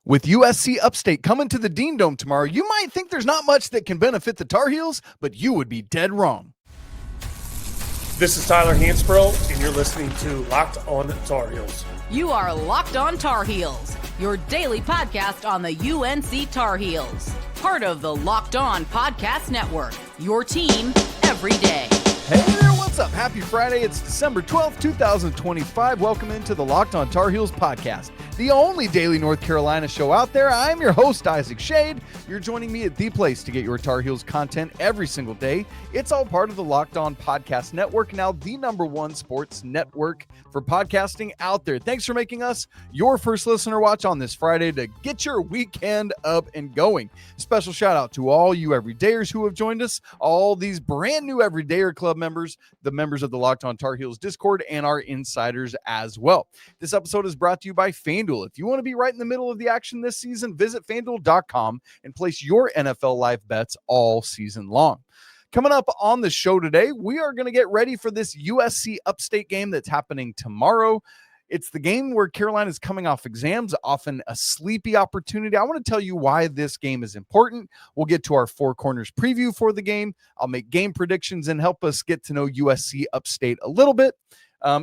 With USC Upstate coming to the Dean Dome tomorrow, you might think there's not much that can benefit the Tar Heels, but you would be dead wrong. This is Tyler Hansbrough, and you're listening to Locked On Tar Heels. You are Locked On Tar Heels, your daily podcast on the UNC Tar Heels. Part of the Locked On Podcast Network, your team every day. Hey there, what's up? Happy Friday. It's December 12th, 2025. Welcome into the Locked On Tar Heels podcast, the only daily North Carolina show out there. I'm your host, Isaac Schade. You're joining me at the place to get your Tar Heels content every single day. It's all part of the Locked On Podcast Network, now the #1 sports network for podcasting out there. Thanks for making us your first listener watch on this Friday to get your weekend up and going. Special shout out to all you everydayers who have joined us, all these brand new Everydayer Club members, the members of the Locked On Tar Heels Discord, and our insiders as well. This episode is brought to you by FanDuel. If you want to be right in the middle of the action this season, visit FanDuel.com and place your NFL live bets all season long. Coming up on the show today, we are going to get ready for this USC Upstate game that's happening tomorrow. It's the game where Carolina is coming off exams, often a sleepy opportunity. I want to tell you why this game is important. We'll get to our Four Corners preview for the game. I'll make game predictions and help us get to know USC Upstate a little bit.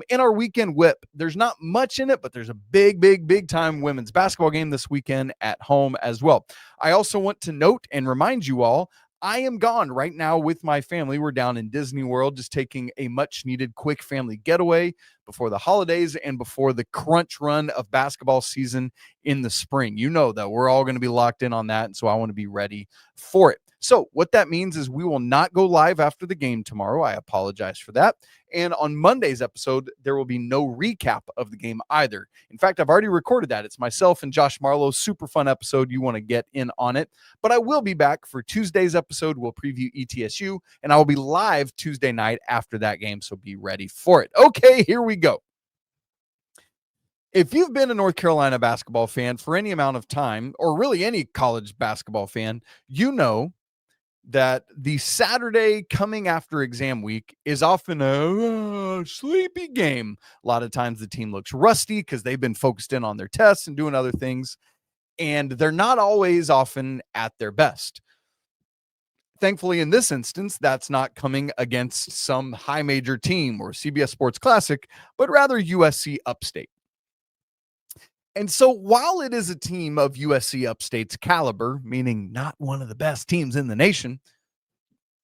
In our weekend whip, there's not much in it, but there's a big time women's basketball game this weekend at home as well. I also want to note and remind you all, I am gone right now with my family. We're down in Disney World, just taking a much needed quick family getaway before the holidays and before the crunch run of basketball season in the spring. You know that we're all going to be locked in on that, and so I want to be ready for it. So what that means is we will not go live after the game tomorrow. I apologize for that. And on Monday's episode, there will be no recap of the game either. In fact, I've already recorded that. It's myself and Josh Marlowe. Super fun episode. You want to get in on it. But I will be back for Tuesday's episode. We'll preview ETSU, and I will be live Tuesday night after that game, so be ready for it. Okay, here we go. If you've been a North Carolina basketball fan for any amount of time, or really any college basketball fan, you know that the Saturday coming after exam week is often a sleepy game. A lot of times the team looks rusty because they've been focused in on their tests and doing other things, and they're not always often at their best. Thankfully, in this instance, that's not coming against some high major team or CBS Sports Classic, but rather USC Upstate. And so while it is a team of USC Upstate's caliber, meaning not one of the best teams in the nation,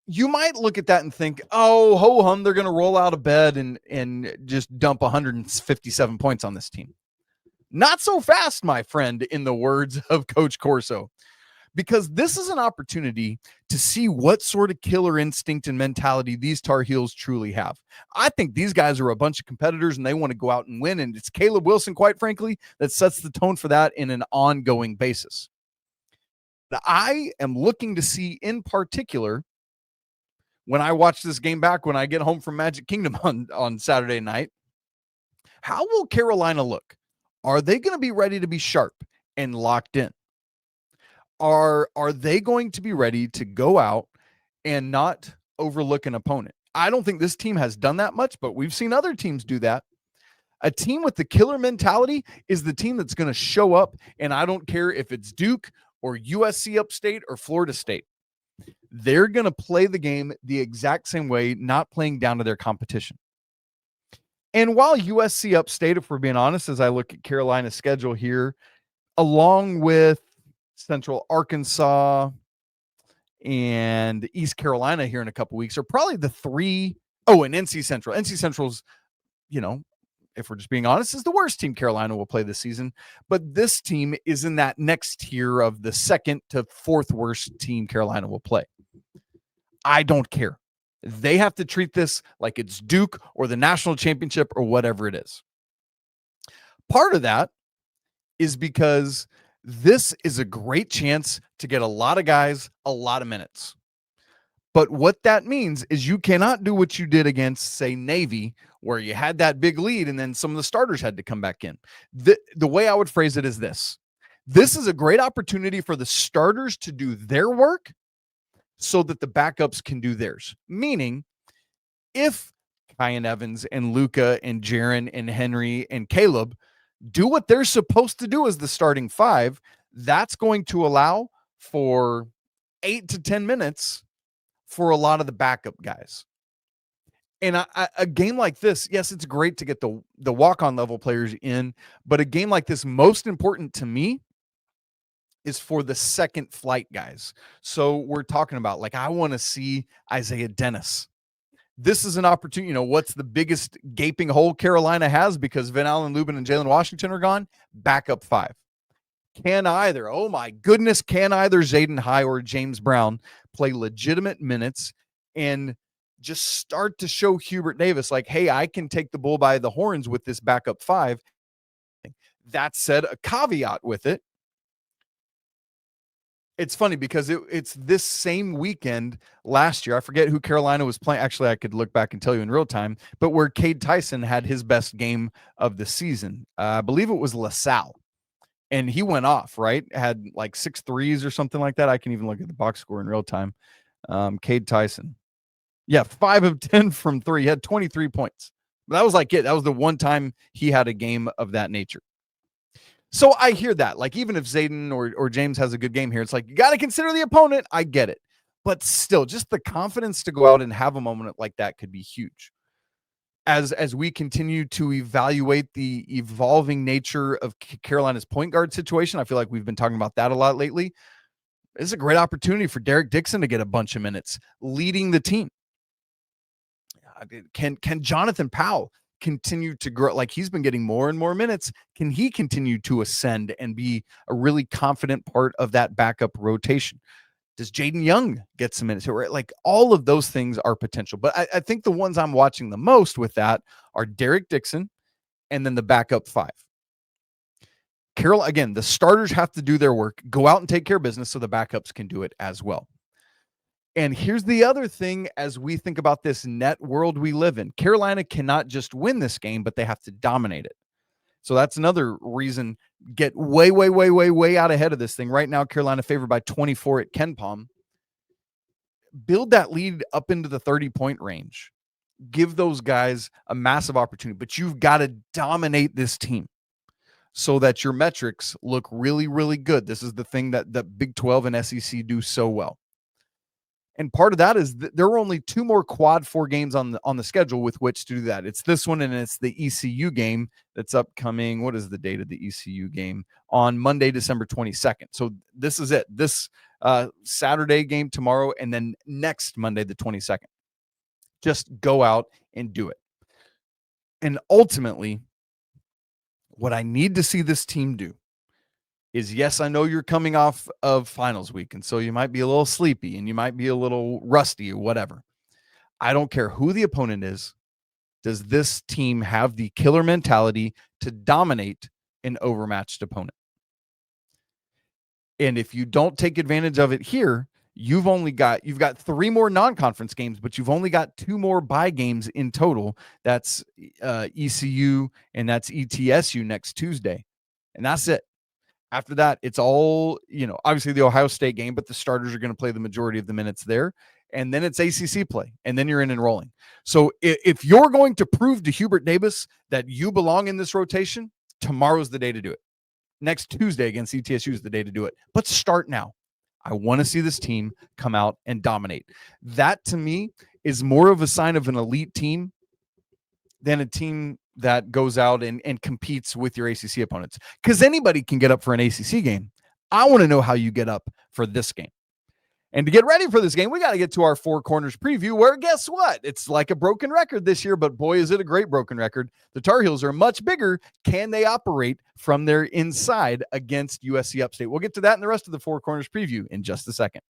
you might look at that and think, oh, ho-hum, they're going to roll out of bed and just dump 157 points on this team. Not so fast, my friend, in the words of Coach Corso, because this is an opportunity to see what sort of killer instinct and mentality these Tar Heels truly have. I think these guys are a bunch of competitors and they want to go out and win. And it's Caleb Wilson, quite frankly, that sets the tone for that in an ongoing basis. I am looking to see in particular, when I watch this game back, when I get home from Magic Kingdom on Saturday night, how will Carolina look? Are they going to be ready to be sharp and locked in? Are they going to be ready to go out and not overlook an opponent? I don't think this team has done that much, but we've seen other teams do that. A team with the killer mentality is the team that's going to show up, and I don't care if it's Duke or USC Upstate or Florida State. They're going to play the game the exact same way, not playing down to their competition. And while USC Upstate, if we're being honest, as I look at Carolina's schedule here, along with Central Arkansas and East Carolina here in a couple weeks are probably the three. Oh, and NC Central. NC Central's, if we're just being honest, is the worst team Carolina will play this season. But this team is in that next tier of the second to fourth worst team Carolina will play. I don't care. They have to treat this like it's Duke or the national championship or whatever it is. Part of that is because this is a great chance to get a lot of guys a lot of minutes. But what that means is you cannot do what you did against, say, Navy, where you had that big lead and then some of the starters had to come back in. The way I would phrase it is this. This is a great opportunity for the starters to do their work so that the backups can do theirs. Meaning, if Kyan Evans and Luka and Jarin and Henri and Caleb do what they're supposed to do as the starting five, That's going to allow for 8 to 10 minutes for a lot of the backup guys. And a game like this, yes, it's great to get the walk-on level players in, but a game like this, most important to me, is for the second flight guys. So we're talking about, like, I want to see Isaiah Dennis. This is an opportunity. What's the biggest gaping hole Carolina has because Van Allen, Lubin, and Jalen Washington are gone? Backup 5. Can either Zayden High or James Brown play legitimate minutes and just start to show Hubert Davis, like, hey, I can take the bull by the horns with this backup 5. That said, a caveat with it. It's funny because it's this same weekend last year. I forget who Carolina was playing. Actually, I could look back and tell you in real time, but where Cade Tyson had his best game of the season. I believe it was LaSalle. And he went off, right? Had like 6 threes or something like that. I can even look at the box score in real time. Cade Tyson. Yeah, 5 of 10 from 3. He had 23 points. But that was like it. That was the one time he had a game of that nature. So I hear that. Like, even if Zayden or James has a good game here, it's like, you got to consider the opponent. I get it. But still, just the confidence to go out and have a moment like that could be huge. As we continue to evaluate the evolving nature of Carolina's point guard situation, I feel like we've been talking about that a lot lately. It's a great opportunity for Derek Dixon to get a bunch of minutes leading the team. Can Jonathan Powell continue to grow? Like, he's been getting more and more minutes. Can he continue to ascend and be a really confident part of that backup rotation? Does Jaden Young get some minutes? Like, all of those things are potential. But I think the ones I'm watching the most with that are Derek Dixon and then the backup 5. Carol, again, the starters have to do their work, go out and take care of business so the backups can do it as well. And here's the other thing as we think about this net world we live in. Carolina cannot just win this game, but they have to dominate it. So that's another reason. Get way, way, way, way, way out ahead of this thing. Right now, Carolina favored by 24 at KenPom. Build that lead up into the 30-point range. Give those guys a massive opportunity. But you've got to dominate this team so that your metrics look really, really good. This is the thing that the Big 12 and SEC do so well. And part of that is there are only 2 more quad 4 games on the schedule with which to do that. It's this one, and it's the ECU game that's upcoming. What is the date of the ECU game? On Monday, December 22nd. So this is it. This Saturday game tomorrow, and then next Monday, the 22nd. Just go out and do it. And ultimately, what I need to see this team do is, yes, I know you're coming off of finals week, and so you might be a little sleepy and you might be a little rusty or whatever. I don't care who the opponent is. Does this team have the killer mentality to dominate an overmatched opponent? And if you don't take advantage of it here, you've got 3 more non-conference games, but you've only got 2 more bye games in total. That's ECU and that's ETSU next Tuesday. And that's it. After that, it's all, obviously the Ohio State game, but the starters are going to play the majority of the minutes there. And then it's ACC play, and then you're in and rolling. So if you're going to prove to Hubert Davis that you belong in this rotation, tomorrow's the day to do it. Next Tuesday against ETSU is the day to do it. But start now. I want to see this team come out and dominate. That, to me, is more of a sign of an elite team than a team that goes out and competes with your ACC opponents. Because anybody can get up for an ACC game. I want to know how you get up for this game. And to get ready for this game, we got to get to our Four Corners preview, where guess what? It's like a broken record this year, but boy, is it a great broken record. The Tar Heels are much bigger. Can they operate from their inside against USC Upstate? We'll get to that in the rest of the Four Corners preview in just a second.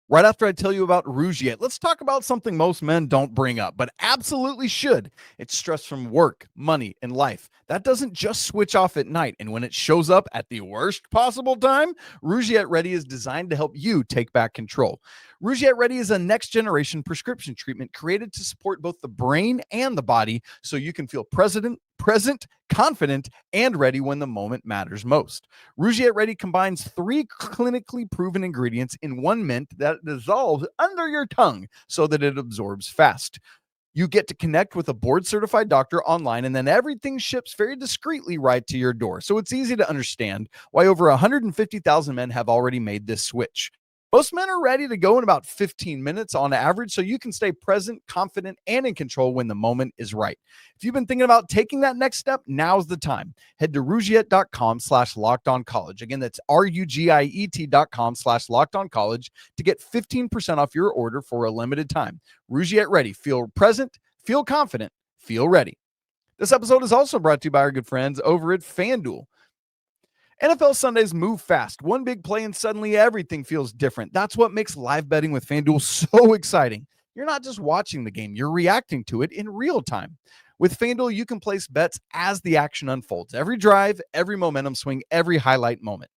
Right after I tell you about Rougiet, let's talk about something most men don't bring up, but absolutely should. It's stress from work, money, and life. That doesn't just switch off at night, and when it shows up at the worst possible time, Rougiet Ready is designed to help you take back control. Rougiet Ready is a next-generation prescription treatment created to support both the brain and the body so you can feel present, confident, and ready when the moment matters most. Rougiet Ready combines 3 clinically proven ingredients in one mint that dissolves under your tongue so that it absorbs fast. You get to connect with a board-certified doctor online, and then everything ships very discreetly right to your door. So it's easy to understand why over 150,000 men have already made this switch. Most men are ready to go in about 15 minutes on average, so you can stay present, confident, and in control when the moment is right. If you've been thinking about taking that next step, now's the time. Head to Rugiet.com/lockedoncollege. Again, that's RUGIET.com/lockedoncollege to get 15% off your order for a limited time. Rugiet ready. Feel present, feel confident, feel ready. This episode is also brought to you by our good friends over at FanDuel. NFL Sundays move fast. One big play and suddenly everything feels different. That's what makes live betting with FanDuel so exciting. You're not just watching the game, you're reacting to it in real time. With FanDuel, you can place bets as the action unfolds. Every drive, every momentum swing, every highlight moment.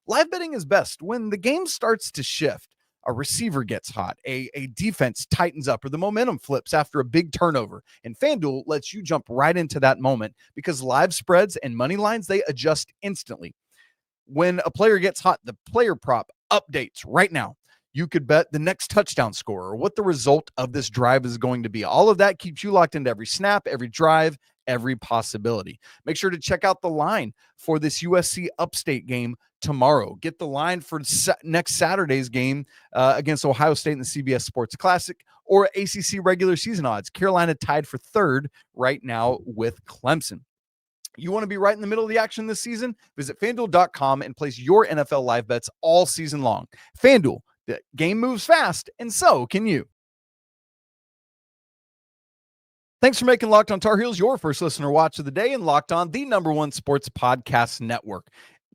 Live betting is best when the game starts to shift. A receiver gets hot, a defense tightens up, or the momentum flips after a big turnover. And FanDuel lets you jump right into that moment because live spreads and money lines, they adjust instantly. When a player gets hot, the player prop updates right now. You could bet the next touchdown score or what the result of this drive is going to be. All of that keeps you locked into every snap, every drive, every possibility. Make sure to check out the line for this USC Upstate game tomorrow. Get the line for next Saturday's game against Ohio State in the CBS Sports Classic or ACC regular season odds. Carolina tied for third right now with Clemson. You want to be right in the middle of the action this season? Visit FanDuel.com and place your NFL live bets all season long. FanDuel, the game moves fast, and so can you. Thanks for making Locked On Tar Heels your first listener watch of the day and Locked On, the #1 sports podcast network.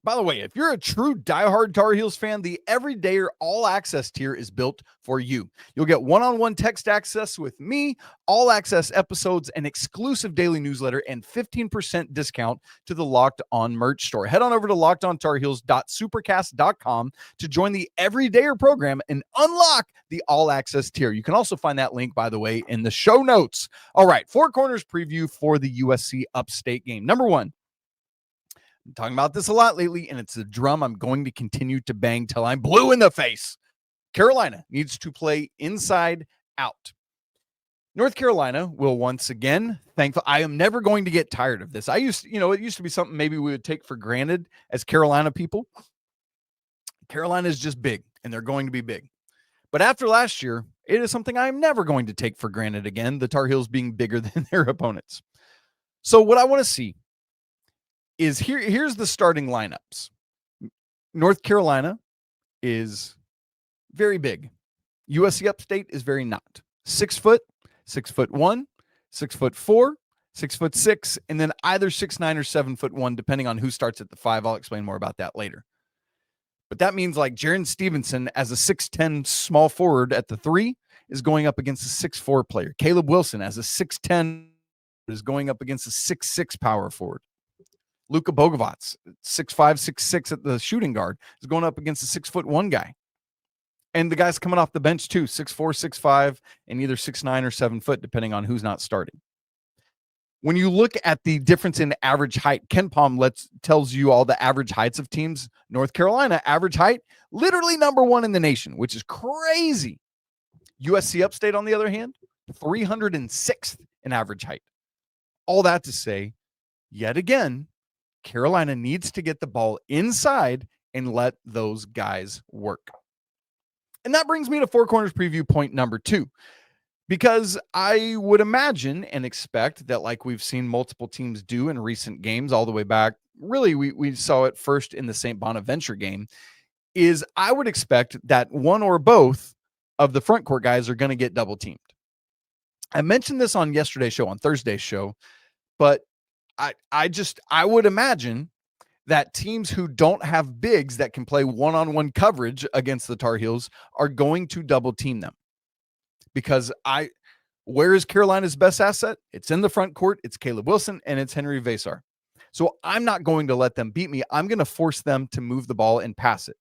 By the way, if you're a true diehard Tar Heels fan, the Everydayer All Access tier is built for you. You'll get one-on-one text access with me, all access episodes, an exclusive daily newsletter, and 15% discount to the Locked On merch store. Head on over to lockedontarheels.supercast.com to join the Everydayer program and unlock the All Access tier. You can also find that link, by the way, in the show notes. All right, Four Corners preview for the USC Upstate game. Number one, I'm talking about this a lot lately, and it's a drum I'm going to continue to bang till I'm blue in the face. Carolina needs to play inside out. North Carolina will once again, I am never going to get tired of this. It used to be something maybe we would take for granted as Carolina people. Carolina is just big, and they're going to be big. But after last year, it is something I'm never going to take for granted again, the Tar Heels being bigger than their opponents. So what I want to see is here's the starting lineups. North Carolina is very big. USC Upstate is very not. 6 foot, 6'1", 6'4", 6'6", and then either 6'9" or 7'1", depending on who starts at the 5. I'll explain more about that later. But that means like Jarin Stevenson as a 6'10" small forward at the 3 is going up against a 6'4" player. Caleb Wilson as a 6'10" is going up against a 6'6" power forward. Luka Bogavac, 6'5", 6'6" at the shooting guard, is going up against a 6'1" guy. And the guys coming off the bench too, 6'4", 6'5", and either 6'9" or 7 foot, depending on who's not starting. When you look at the difference in average height, Ken Palm tells you all the average heights of teams. North Carolina, average height, literally #1 in the nation, which is crazy. USC Upstate, on the other hand, 306th in average height. All that to say, yet again, Carolina needs to get the ball inside and let those guys work. And that brings me to Four Corners preview point number 2, because I would imagine and expect that, like we've seen multiple teams do in recent games all the way back, really we saw it first in the St. Bonaventure game, is I would expect that one or both of the front court guys are going to get double teamed. I mentioned this on yesterday's show, on Thursday's show, but I would imagine that teams who don't have bigs that can play one-on-one coverage against the Tar Heels are going to double team them. Because where is Carolina's best asset? It's in the front court. It's Caleb Wilson and it's Henri Veesaar. So I'm not going to let them beat me. I'm going to force them to move the ball and pass it.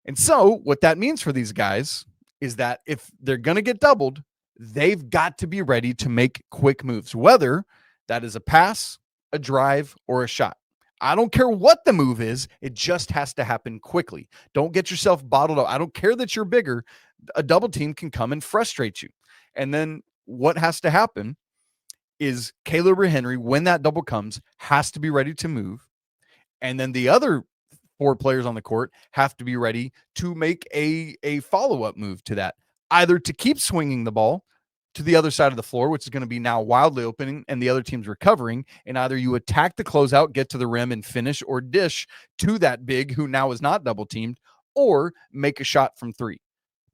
And so what that means for these guys is that if they're going to get doubled, they've got to be ready to make quick moves, whether that is a pass, a drive, or a shot. I don't care what the move is. It just has to happen quickly. Don't get yourself bottled up. I don't care that you're bigger. A double team can come and frustrate you. And then what has to happen is Caleb or Henri, when that double comes, has to be ready to move. And then the other 4 players on the court have to be ready to make a follow-up move to that, either to keep swinging the ball to the other side of the floor, which is going to be now wildly opening and the other team's recovering, and either you attack the closeout, get to the rim and finish, or dish to that big who now is not double teamed, or make a shot from 3.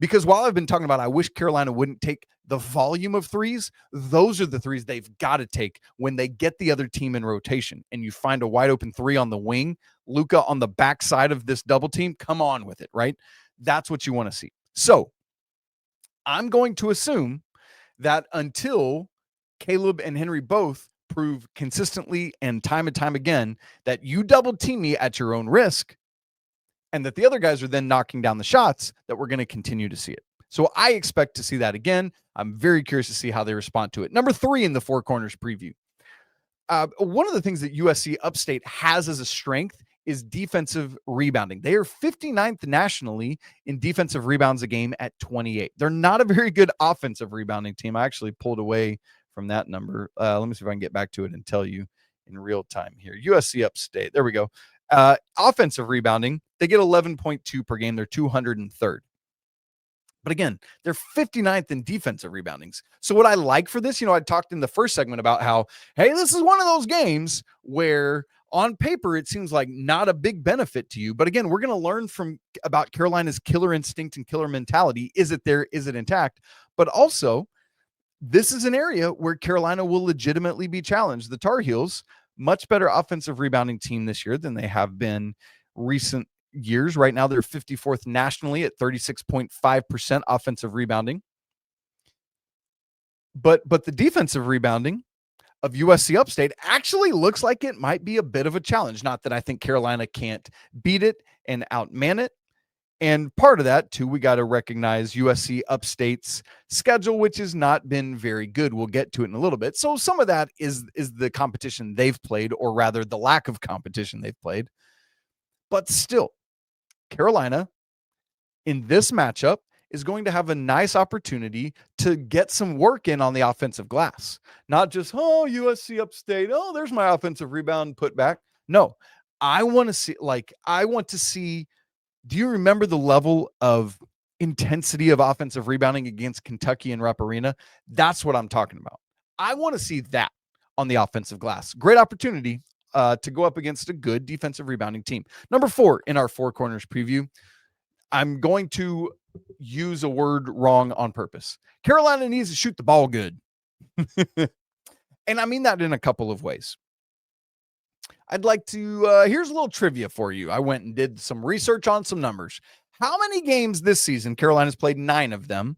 Because while I've been talking about I wish Carolina wouldn't take the volume of threes, those are the threes they've got to take when they get the other team in rotation and you find a wide open 3 on the wing, Luka on the backside of this double team, come on with it, right? That's what you want to see. So I'm going to assume that until Caleb and Henri both prove consistently and time again that you double team me at your own risk, and that the other guys are then knocking down the shots, that we're going to continue to see it. So I expect to see that again. I'm very curious to see how they respond to it. Number 3 in the Four Corners preview. One of the things that USC Upstate has as a strength is defensive rebounding. They are 59th nationally in defensive rebounds a game at 28. They're not a very good offensive rebounding team. I actually pulled away from that number. Let me see if I can get back to it and tell you in real time here. USC Upstate. There we go. Offensive rebounding, they get 11.2 per game. They're 203rd. But again, they're 59th in defensive reboundings. So what I like for this, I talked in the first segment about how, hey, this is one of those games where on paper, it seems like not a big benefit to you. But again, we're going to learn about Carolina's killer instinct and killer mentality. Is it there? Is it intact? But also, this is an area where Carolina will legitimately be challenged. The Tar Heels, much better offensive rebounding team this year than they have been recent years. Right now, they're 54th nationally at 36.5% offensive rebounding. But the defensive rebounding of USC Upstate actually looks like it might be a bit of a challenge. Not that I think Carolina can't beat it and outman it. And part of that, too, we got to recognize USC Upstate's schedule, which has not been very good. We'll get to it in a little bit. So some of that is the competition they've played, or rather the lack of competition they've played. But still, Carolina in this matchup is going to have a nice opportunity to get some work in on the offensive glass. Not just, USC Upstate, there's my offensive rebound put back. No, I want to see, do you remember the level of intensity of offensive rebounding against Kentucky and Rupp Arena? That's what I'm talking about. I want to see that on the offensive glass. Great opportunity to go up against a good defensive rebounding team. Number 4 in our Four Corners preview. I'm going to use a word wrong on purpose. Carolina needs to shoot the ball good. And I mean that in a couple of ways. I'd like to, here's a little trivia for you. I went and did some research on some numbers. How many games this season, Carolina's played 9 of them,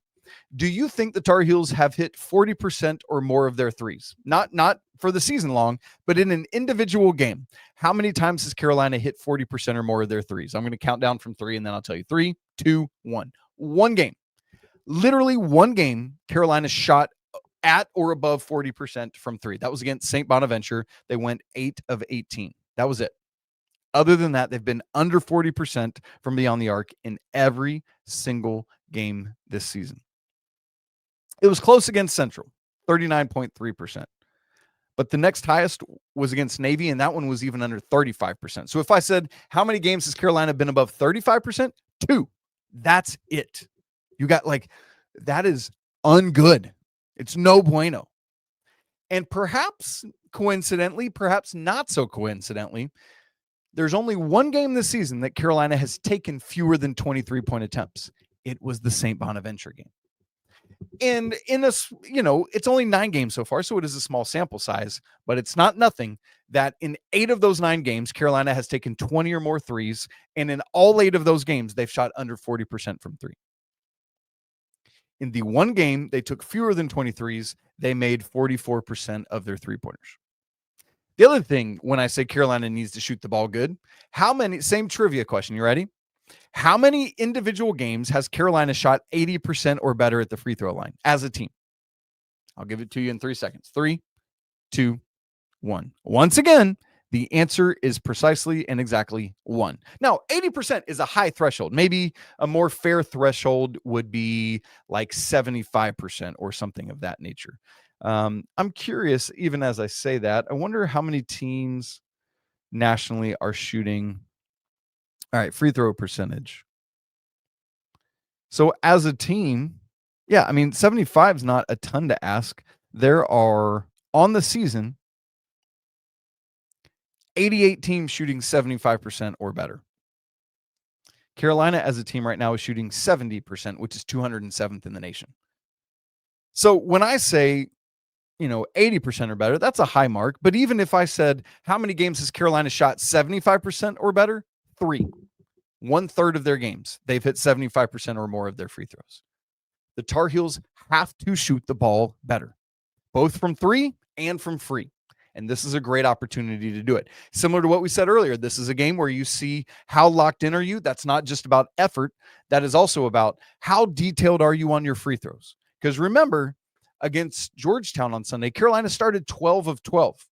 do you think the Tar Heels have hit 40% or more of their threes? Not for the season long, but in an individual game. How many times has Carolina hit 40% or more of their threes? I'm going to count down from 3, and then I'll tell you. 3, 2, 1. One game. Literally one game, Carolina shot at or above 40% from 3. That was against St. Bonaventure. They went 8 of 18. That was it. Other than that, they've been under 40% from beyond the arc in every single game this season. It was close against Central, 39.3%. But the next highest was against Navy, and that one was even under 35%. So if I said, how many games has Carolina been above 35%? 2. That's it. You got that is ungood. It's no bueno. And perhaps coincidentally, perhaps not so coincidentally, there's only one game this season that Carolina has taken fewer than 23-point attempts. It was the St. Bonaventure game. And it's only 9 games so far, so it is a small sample size, but it's not nothing that in 8 of those 9 games, Carolina has taken 20 or more threes, and in all 8 of those games, they've shot under 40% from 3. In the one game, they took fewer than 23s. They made 44% of their three-pointers. The other thing, when I say Carolina needs to shoot the ball good, same trivia question, you ready? How many individual games has Carolina shot 80% or better at the free throw line as a team? I'll give it to you in 3 seconds. 3, 2, 1. Once again, The answer is precisely and exactly 1. Now, 80% is a high threshold. Maybe a more fair threshold would be like 75% or something of that nature. I'm curious, even as I say that, I wonder how many teams nationally are shooting. All right, free throw percentage. So as a team, yeah, I mean, 75 is not a ton to ask. There are, on the season, 88 teams shooting 75% or better. Carolina as a team right now is shooting 70%, which is 207th in the nation. So when I say, 80% or better, that's a high mark. But even if I said, how many games has Carolina shot 75% or better? 3. 1/3 of their games, they've hit 75% or more of their free throws. The Tar Heels have to shoot the ball better, both from 3 and from free. And this is a great opportunity to do it. Similar to what we said earlier, this is a game where you see how locked in are you. That's not just about effort. That is also about how detailed are you on your free throws. Because remember, against Georgetown on Sunday, Carolina started 12 of 12,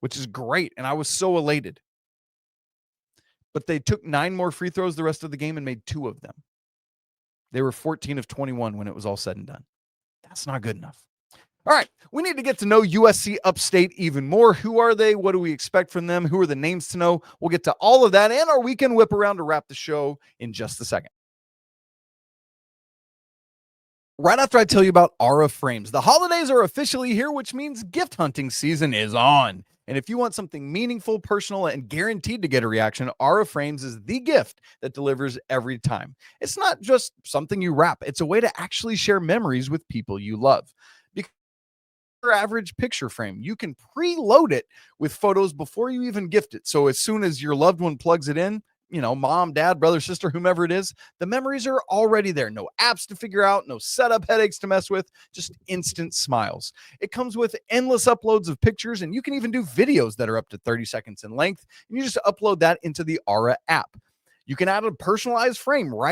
which is great. And I was so elated. But they took 9 more free throws the rest of the game and made 2 of them. They were 14 of 21 when it was all said and done. That's not good enough. All right, we need to get to know USC Upstate even more. Who are they? What do we expect from them? Who are the names to know? We'll get to all of that and our weekend whip around to wrap the show in just a second. Right after I tell you about Aura Frames, the holidays are officially here, which means gift hunting season is on. And if you want something meaningful, personal, and guaranteed to get a reaction, Aura Frames is the gift that delivers every time. It's not just something you wrap. It's a way to actually share memories with people you love. Because your average picture frame, you can preload it with photos before you even gift it. So as soon as your loved one plugs it in, mom, dad, brother, sister, whomever it is, the memories are already there. No apps to figure out, no setup headaches to mess with, just instant smiles. It comes with endless uploads of pictures, and you can even do videos that are up to 30 seconds in length, and you just upload that into the Aura app. You can add a personalized frame or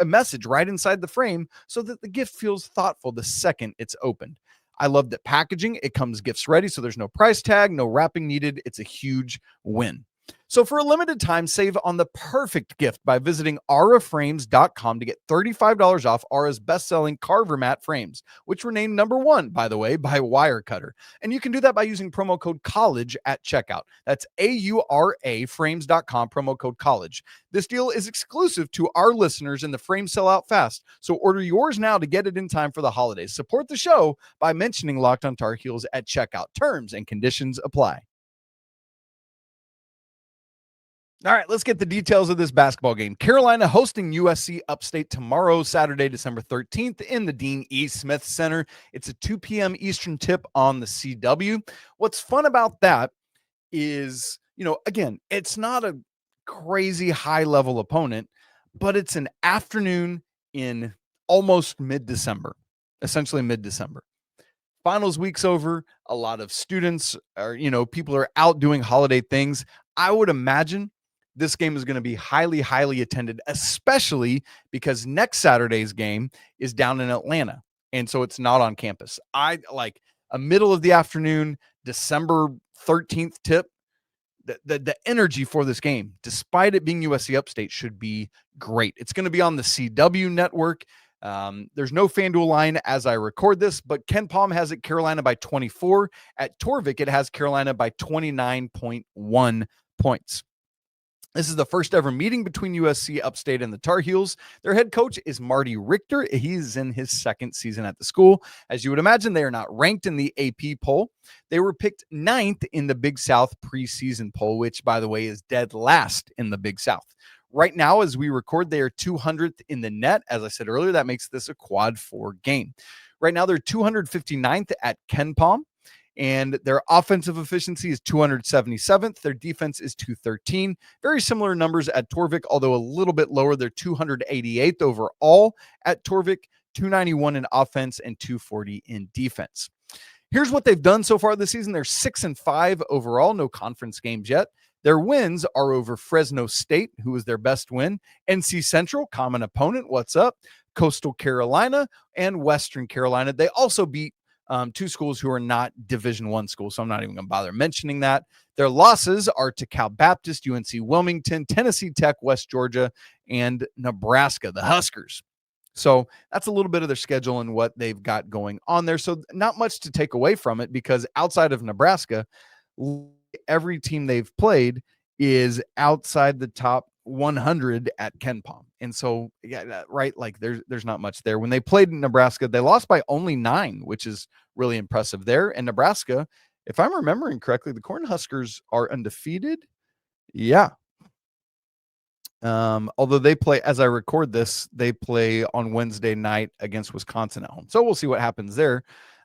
a message right inside the frame so that the gift feels thoughtful the second it's opened. I love that packaging. It comes gifts ready, so there's no price tag, no wrapping needed. It's a huge win. So for a limited time, save on the perfect gift by visiting auraframes.com to get $35 off Aura's best-selling Carver Mat frames, which were named #1, by the way, by Wirecutter. And you can do that by using promo code COLLEGE at checkout. That's AURAFrames.com, promo code COLLEGE. This deal is exclusive to our listeners, and the frames sell out fast. So order yours now to get it in time for the holidays. Support the show by mentioning Locked on Tar Heels at checkout. Terms and conditions apply. All right, let's get the details of this basketball game. Carolina hosting USC Upstate tomorrow, Saturday, December 13th in the Dean E. Smith Center. It's a 2 p.m. Eastern tip on the CW. What's fun about that is, again, it's not a crazy high-level opponent, but it's an afternoon in almost mid-December, essentially mid-December. Finals week's over. A lot of students are, people are out doing holiday things. I would imagine this game is going to be highly, highly attended, especially because next Saturday's game is down in Atlanta. And so it's not on campus. I like a middle of the afternoon, December 13th tip. The energy for this game, despite it being USC Upstate, should be great. It's going to be on the CW network. There's no FanDuel line as I record this, but Ken Palm has it Carolina by 24. At Torvik, it has Carolina by 29.1 points. This is the first ever meeting between USC Upstate and the Tar Heels. Their head coach is Marty Richter. He's in his second season at the school. As you would imagine, they are not ranked in the AP poll. They were picked 9th in the Big South preseason poll, which, by the way, is dead last in the Big South. Right now, as we record, they are 200th in the net. As I said earlier, that makes this a quad 4 game. Right now, they're 259th at Ken Palm. And their offensive efficiency is 277th. Their defense is 213. Very similar numbers at Torvik, although a little bit lower. They're 288th overall at Torvik, 291 in offense, and 240 in defense. Here's what they've done so far this season. They're 6-5 overall, no conference games yet. Their wins are over Fresno State, who was their best win, NC Central, common opponent, what's up, Coastal Carolina, and Western Carolina. They also beat Two schools who are not Division I schools, so I'm not even going to bother mentioning that. Their losses are to Cal Baptist, UNC Wilmington, Tennessee Tech, West Georgia, and Nebraska, the Huskers. So that's a little bit of their schedule and what they've got going on there. So not much to take away from it, because outside of Nebraska, every team they've played is outside the top 100 at KenPom. And so, yeah, right, like there's not much there. When they played in Nebraska, they lost by only 9, which is really impressive there. And Nebraska, if I'm remembering correctly, the Cornhuskers are undefeated. Yeah. Although they play, as I record this, they play on Wednesday night against Wisconsin at home. So we'll see what happens there.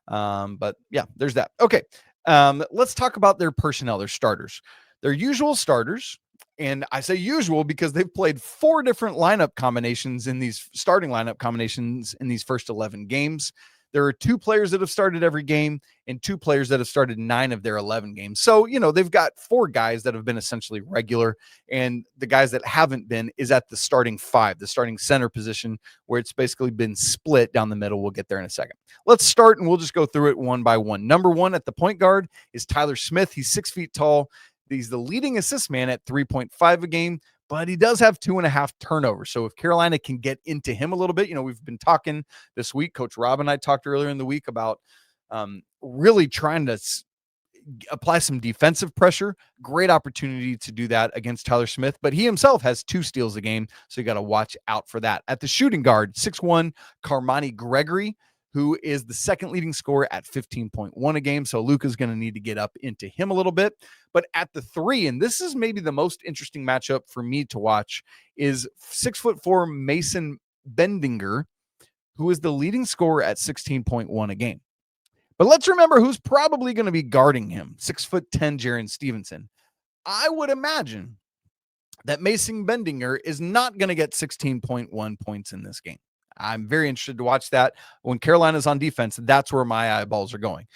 But yeah, there's that. Okay. Let's talk about their personnel, their starters, their usual starters. And I say usual because they've played 4 different lineup combinations in these starting lineup combinations in these first 11 games. There are 2 players that have started every game and 2 players that have started 9 of their 11 games. So, they've got 4 guys that have been essentially regular, and the guys that haven't been is at the starting 5, the starting center position, where it's basically been split down the middle. We'll get there in a second. Let's start, and we'll just go through it one by one. Number 1 at the point guard is Tyler Smith. He's 6 feet tall. He's the leading assist man at 3.5 a game, but he does have 2.5 turnovers. So if Carolina can get into him a little bit, we've been talking this week. Coach Rob and I talked earlier in the week about really trying to apply some defensive pressure. Great opportunity to do that against Tyler Smith, but he himself has 2 steals a game, so you got to watch out for that. At the shooting guard, 6'1", Carmani Gregory, who is the second leading scorer at 15.1 a game. So Luka's going to need to get up into him a little bit. But at the 3, and this is maybe the most interesting matchup for me to watch, is 6'4" Mason Bendinger, who is the leading scorer at 16.1 a game. But let's remember who's probably going to be guarding him. 6'10" Jarin Stevenson. I would imagine that Mason Bendinger is not going to get 16.1 points in this game. I'm very interested to watch that. When Carolina's on defense, that's where my eyeballs are going.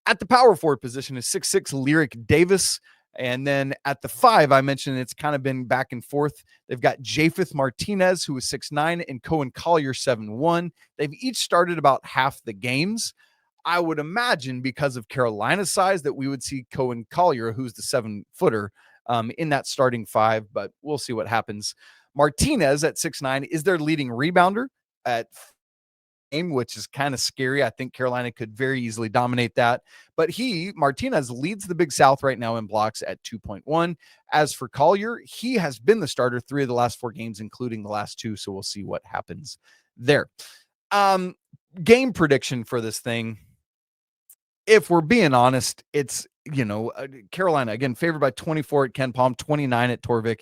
At the power forward position is 6'6" Lyric Davis. And then at the 5, I mentioned it's kind of been back and forth. They've got Japheth Martinez, who is 6'9", and Cohen Collier, 7'1". They've each started about half the games. I would imagine because of Carolina's size that we would see Cohen Collier, who's the 7-footer, in that starting 5, but we'll see what happens. Martinez at 6'9" is their leading rebounder at game, which is kind of scary. I think Carolina could very easily dominate that. But Martinez leads the Big South right now in blocks at 2.1. As for Collier, he has been the starter 3 of the last 4 games, including the last 2. So we'll see what happens there. Game prediction for this thing. If we're being honest, it's, Carolina, again, favored by 24 at KenPom, 29 at Torvik.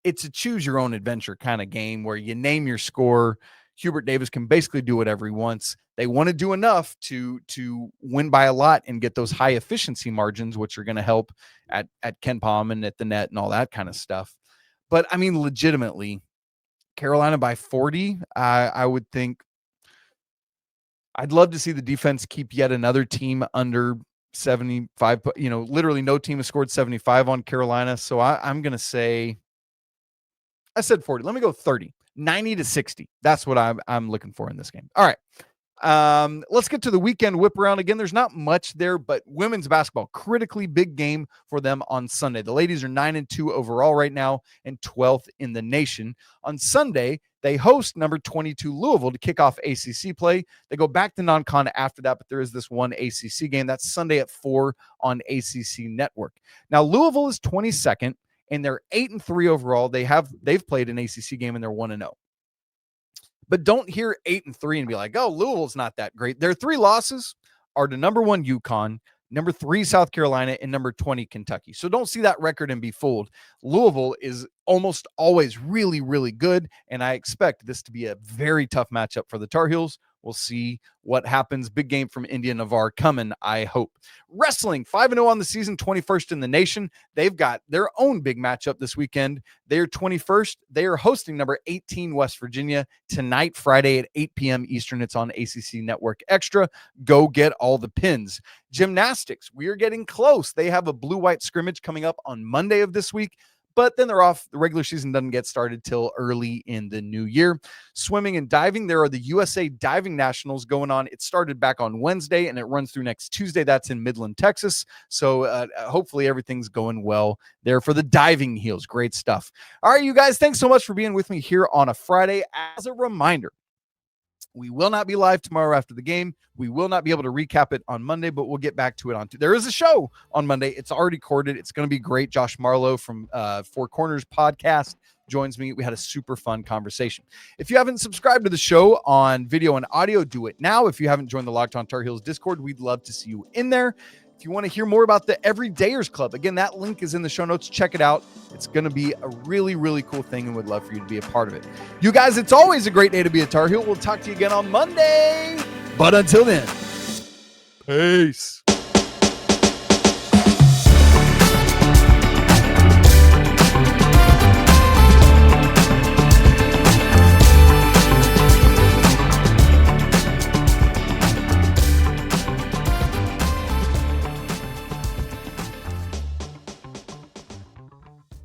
It's a choose your own adventure kind of game where you name your score. Hubert Davis can basically do whatever he wants. They want to do enough to win by a lot and get those high efficiency margins, which are going to help at KenPom and at the net and all that kind of stuff. But I mean, legitimately, Carolina by 40, I would think. I'd love to see the defense keep yet another team under 75. Literally no team has scored 75 on Carolina. So I'm going to say, I said 40. Let me go 30. 90-60. That's what I'm looking for in this game. All right. Let's get to the weekend whip around. Again, there's not much there, but women's basketball, critically big game for them on Sunday. The ladies are 9-2 overall right now and 12th in the nation. On Sunday, they host number 22 Louisville to kick off ACC play. They go back to non-con after that, but there is this one ACC game. That's Sunday at 4 on ACC Network. Now, Louisville is 22nd. And they're 8-3 overall. They've played an ACC game and they're 1-0. But don't hear 8-3 and be like, oh, Louisville's not that great. Their 3 losses are to number 1 UConn, number 3 South Carolina, and number 20 Kentucky. So don't see that record and be fooled. Louisville is almost always really, really good, and I expect this to be a very tough matchup for the Tar Heels. We'll see what happens. Big game from India Navarre coming, I hope. Wrestling, 5-0 on the season, 21st in the nation. They've got their own big matchup this weekend. They're 21st. They are hosting number 18 West Virginia tonight, Friday at 8 p.m. Eastern. It's on ACC Network Extra. Go get all the pins. Gymnastics, we are getting close. They have a blue-white scrimmage coming up on Monday of this week. but then they're off. The regular season doesn't get started till early in the new year. Swimming and diving, there are the USA Diving Nationals going on. It started back on Wednesday and it runs through next Tuesday. That's in Midland, Texas. So hopefully everything's going well there for the diving heels. Great stuff. All right, you guys, thanks so much for being with me here on a Friday. As a reminder, we will not be live tomorrow after the game. We will not be able to recap it on Monday, but we'll get back to it on There is a show on Monday. It's already recorded. It's going to be great. Josh Marlowe from Four Corners podcast joins me. We had a super fun conversation. If you haven't subscribed to the show on video and audio, do it now. If you haven't joined the Locked On Tar Heels Discord, we'd love to see you in there. If you want to hear more about the Everydayers Club, again, that link is in the show notes. Check it out. It's going to be a really, really cool thing and would love for you to be a part of it. You guys, it's always a great day to be a Tar Heel. We'll talk to you again on Monday. But until then, peace.